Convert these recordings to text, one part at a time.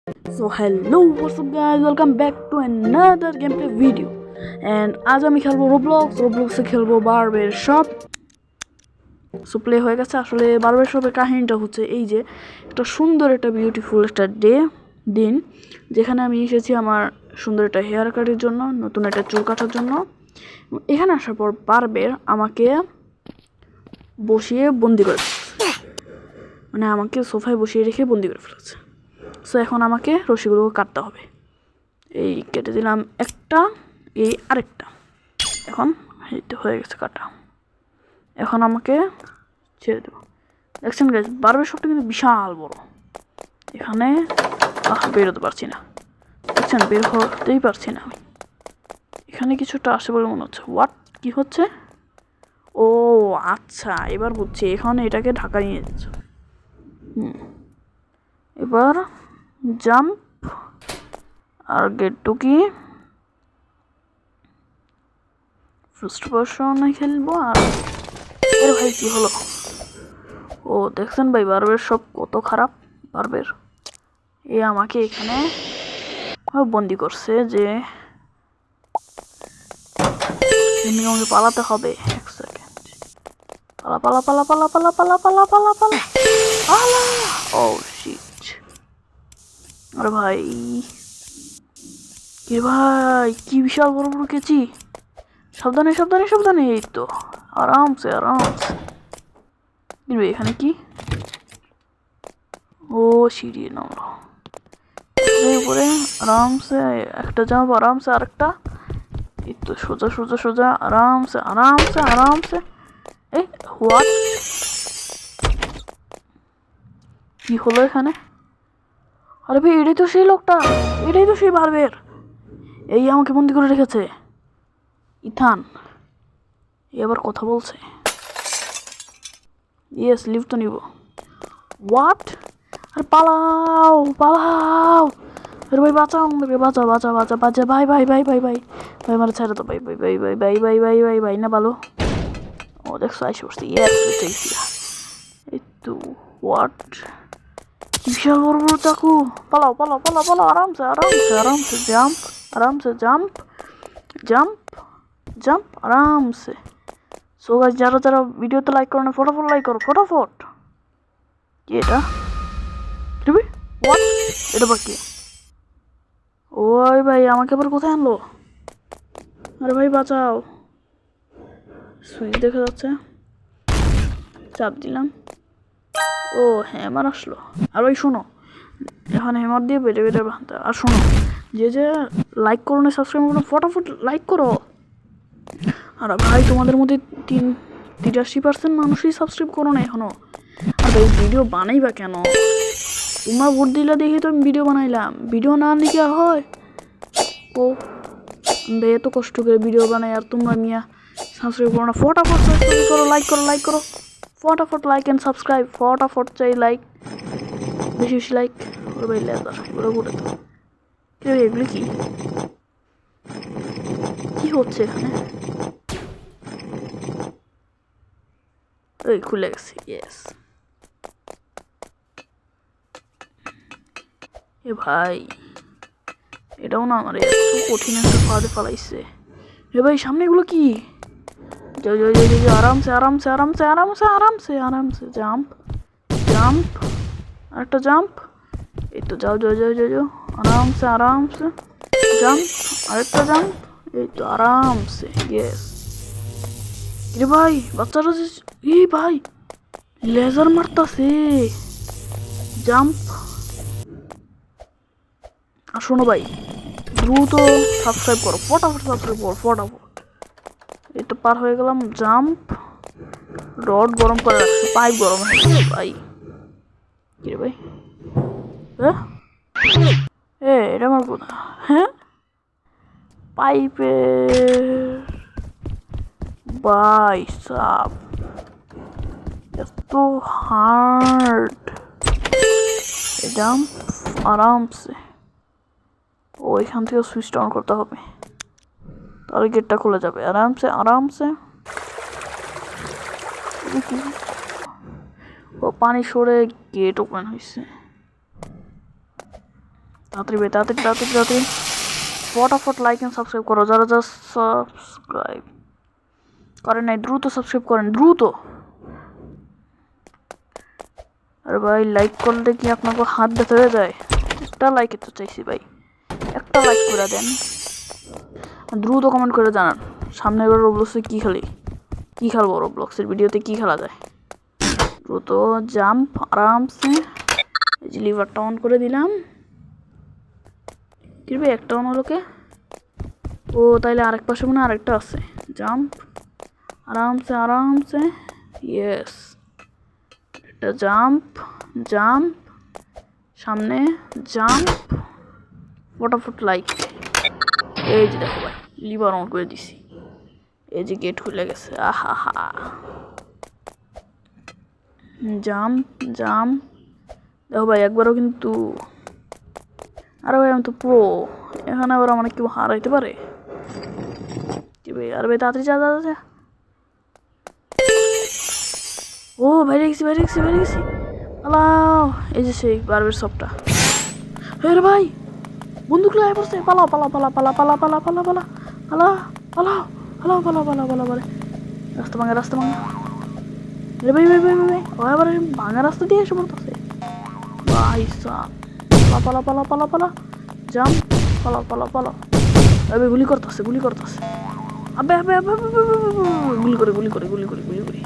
So hello, what's up guys, welcome back to another gameplay video. And আজ আমি খেলবো রোবলক্সে খেলবো বারবের শপ। সো প্লে হয়ে গেছে। আসলে বারবের শপের কাহিনীটা হচ্ছে এই যে একটা সুন্দর একটা বিউটিফুল একটা দিন যেখানে আমি এসেছি আমার সুন্দর একটা হেয়ার কাটের জন্য, নতুন একটা চুল কাটার জন্য। এখানে আসার পর বারবের আমাকে বসিয়ে বন্দি করে ফেলেছে, মানে আমাকে সোফায় বসিয়ে রেখে বন্দি করে ফেলেছে। সো এখন আমাকে রশিগুলো কাটতে হবে। এই কেটে দিলাম একটা, এই আরেকটা। এখন এই তো হয়ে গেছে কাটা। এখন আমাকে ছেড়ে দেবো। দেখছেন গাইস, বারবের শপটা কিন্তু বিশাল বড়। এখানে বেরোতে পারছি না, দেখছেন, বের হতেই পারছি না আমি। এখানে কিছুটা আসে বলে মনে হচ্ছে। হোয়াট, কি হচ্ছে? ও আচ্ছা, এবার বুঝছি, এখানে এটাকে ঢাকা নিয়ে যাচ্ছে। এবার জাম্প আর গেট টু কি ফার্স্ট পারসনে খেলবো। আর ভাই কি হলো? ও দেখছেন ভাই, বারবের সব কত খারাপ। বারবের এ আমাকে এখানে বন্দি করছে যে আমাকে পালাতে হবে। এক সেকেন্ড, পালা পালা পালা পালা পালা পালা পালা পালা পালা পালা। ও শিট, আরে ভাই কে ভাই, কি বিশাল বড় বড় কেচি। সাবধানে সাবধানে সাবধানে, এই তো আরামসে আরামসে। এখানে কি? ও সিঁড়ি নামলো উপরে আরামসে, একটা জাম্প আরামসে, আরেকটা, এই তো সোজা সোজা সোজা আরামসে আরামসে আরামসে। এই হোয়াট, কি হলো এখানে? আরে ভাই, এটাই তো সেই লোকটা, এটাই তো সেই বারবের। এই আমাকে বন্দি করে রেখেছে ইথান। এবার কথা বলছে। ইয়েস, লিভ তো নিব। হোয়াট, আরে পালাও পালাও, আরে ভাই বাঁচাও আমাকে, বাঁচা বাঁচা বাঁচা বাঁচা, ভাই ভাই ভাই ভাই ভাই ভাই, আমার ছেড়ে তো ভাই ভাই ভাই ভাই ভাই ভাই ভাই ভাই ভাই না ভালো। ও দেখছো, আইসে পড়ছি। ইয়েস, বেঁচে এই তো। হোয়াট, বিশাল বড় বড় চাকু। পালাও পালাও পালাও পালাও, আরামসে আরামসে আরামসে, জাম্প আরামসে, জাম্প জাম্প জাম্প আরামসে। সো গাইস, যারা যারা ভিডিওতে লাইক করো না, ফটাফট লাইক করো, ফটাফট। কি এটা? হোয়াট, এটা বা কি? ওই ভাই আমাকে আবার কোথায় আনলো? আরে ভাই বাঁচাও। সুইচ দেখা যাচ্ছে, চাপ দিলাম। ও হ্যামার আসলো। আর ওই শোনো, এখন হ্যামার দিয়ে বেটে বেটে ভাঙতে। আর শোনো, যে যে লাইক করো না, সাবস্ক্রাইব করো, ফটাফট লাইক করো। আর ভাই তোমাদের মধ্যে 83% মানুষই সাবস্ক্রাইব করো না এখনো। আর ভাই ভিডিও বানাইবা কেন? তোমরা ভোট দিলে দেখি তো আমি ভিডিও বানাইলাম। ভিডিও না লিখে হয় ও ভাই, এত কষ্ট করে ভিডিও বানাই আর তোমরা মিয়া সাবস্ক্রাইব করো না। ফটাফট সাবস্ক্রাইব করো, লাইক করো, লাইক করো, ফটাফট লাইক অ্যান্ড সাবস্ক্রাইব, ফটাফট চাই লাইক, বেশি বেশি লাইক। ওরে ভাই লেজার, এগুলো ঘুরে তো এগুলি কি কি হচ্ছে এখানে? ওই খুলে গেছে। ইয়েস। এ ভাই, এটাও না আমার এত কঠিন একটা ফাঁদে ফালাইছে। এ ভাই সামনে এগুলো কি? যাও যাও যাও যাও, আরামসে আরামসে আরামসে আরামসে আরামসে আরামসে, জাম্প জাম্প, আরেকটা জাম্প, এই তো যাও যাও যাও যাও যাও, আরামসে আরামসে, জাম্প, আরেকটা জাম্প, এই তো আরামসে। ইয়েস। রে ভাই বাচ্চারা, এই ভাই লেজার মারতাছে, জাম্প। আর শোনো ভাই, দ্রুত সাবস্ক্রাইব করো, ফটাফট সাবস্ক্রাইব করো, ফটাফট। এই তো পার হয়ে গেলাম। জাম্প, রড গরম করে রাখছে, পাইপ গরম হয়ে গেছে ভাই। কি রে ভাই? হ্যাঁ এটা আমার কোথা? হ্যাঁ, পাইপের ভাই সাপ এত হার্ড। জাম্প আরামসে। ওইখান থেকে সুইচটা অন করতে হবে, তাহলে গেটটা খুলে যাবে আরামসে আরামসে। ও পানি সরে গেট ওপেন হয়েছে। তাড়াতাড়ি ভাই তাড়াতাড়ি তাড়াতাড়ি তাড়াতাড়ি ফটাফট লাইক এন্ড সাবস্ক্রাইব করো যারা যারা সাবস্ক্রাইব করেন নাই দ্রুত সাবস্ক্রাইব করেন দ্রুত। আরে ভাই লাইক করলে কি আপনাকে হাত ব্যথা হয়ে যায়? একটা লাইকে তো চাইছি ভাই, একটা লাইক করে দেন, দ্রুত কমেন্ট করে জানান সামনে এবার রোবলক্সে কী খেলবো, রোবলক্সের ভিডিওতে কী খেলা যায়। দ্রুত জাম্প আরামসে, এই যে লিভারটা অন করে দিলাম। কি ভাই একটা অন হলো কে? ও তাইলে আরেক পাশে মনে হয় আরেকটা আছে। জাম্প আরামসে আরামসে, ইয়েস এটা জাম্প জাম্প সামনে জাম্প ফটাফট লাইক। এই যে দেখো ভাই লিভার অন করে দিছি, এই যে গেট খুলে গেছে। আহা হা জাম্প জাম্প দেখো ভাই একবারও কিন্তু, আরে ভাই আমি তো প্রো, এখানে আবার আমার কেউ হারাইতে পারে কি ভাই? আরে ভাই তাড়াতাড়ি যা যা যা। ও বাইরে গেছি বাইরে গেছি বাইরে গেছি, পালাও। এই যে সেই বারবের শপটা। আরে ভাই বন্দুক লাগে পড়ছে, পালাও পালাও পালা পালা পালা পালা পালা পালা পালা পালাও পালাও পালা পালা পালা পালা। রাস্তা ভাঙা রাস্তা ভাঙা। আরে ভাই ভাই ভাই ভাই ও আবার ভাঙা রাস্তা দিয়ে এসে পড়তেছে ভাই সাহ। পালা পালা পালা পালা পালা জাম পালা পালা পালা। আবে গুলি করতেছে গুলি করতেছে, আবে আবে আবে গুলি করে গুলি করে গুলি করে গুলি করে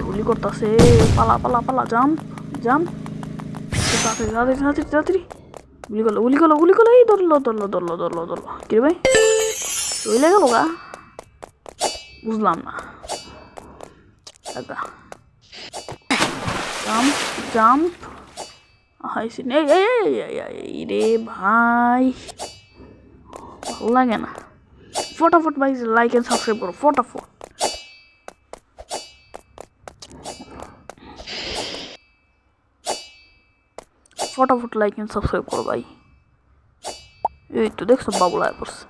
গুলি করতেছে। পালা পালা পালা জাম জাম তাড়াতাড়ি তাড়াতাড়ি তাড়াতাড়ি তাড়াতাড়ি গুলি করলো গুলি করলো গুলি করলো। এই ধরলো ধরলো ধরলো ধরলো ধরলো। কি রে ভাই চলে গেল গা, বুঝলাম না। জাম্প জাম্প হাইছি এই রে ভাই ভালো লাগে না। ফটাফট ভাই লাইক এন্ড সাবস্ক্রাইব করো ফটাফট। ফটাফট লাইক এন্ড সাবস্ক্রাইব করো ভাই। এই তো দেখছো বাবুলা পড়ছে,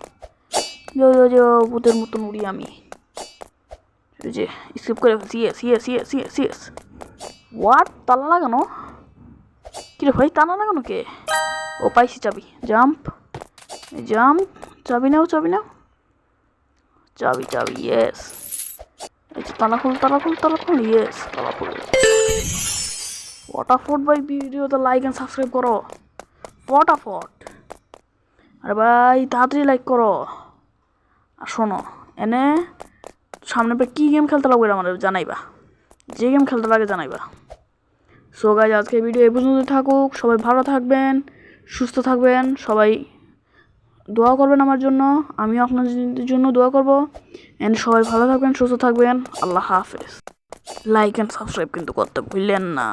ভূতের মতন উড়ি আমি। এই যে স্কিপ করে ফেলছি। Yes yes yes yes yes. What তালা লাগানো? কিরে ভাই তালা লাগানো কে? ও পাইছি চাবি। জাম্প জাম্প চাবি নাও চাবি নাও চাবি চাবি ইয়েস। এই যে তালা খুল তালা খুল তালা খুল, ইয়েস তালা খুল। ফটাফট ভাই ভিডিওতে লাইক এন্ড সাবস্ক্রাইব করো ফটাফট। আরে ভাই তাড়াতাড়ি লাইক করো। আর শোনো এনে সামনে পর কী গেম খেলতে লাগবে আমাদের জানাইবা, যে গেম খেলতে লাগে জানাইবা। সো গাইজ আজকে ভিডিও এই পর্যন্ত থাকুক, সবাই ভালো থাকবেন সুস্থ থাকবেন, সবাই দোয়া করবেন আমার জন্য, আমিও আপনাদের জন্য দোয়া করবো। এন্ড সবাই ভালো থাকবেন সুস্থ থাকবেন, আল্লাহ হাফেজ। লাইক অ্যান্ড সাবস্ক্রাইব কিন্তু করতে ভুললেন না।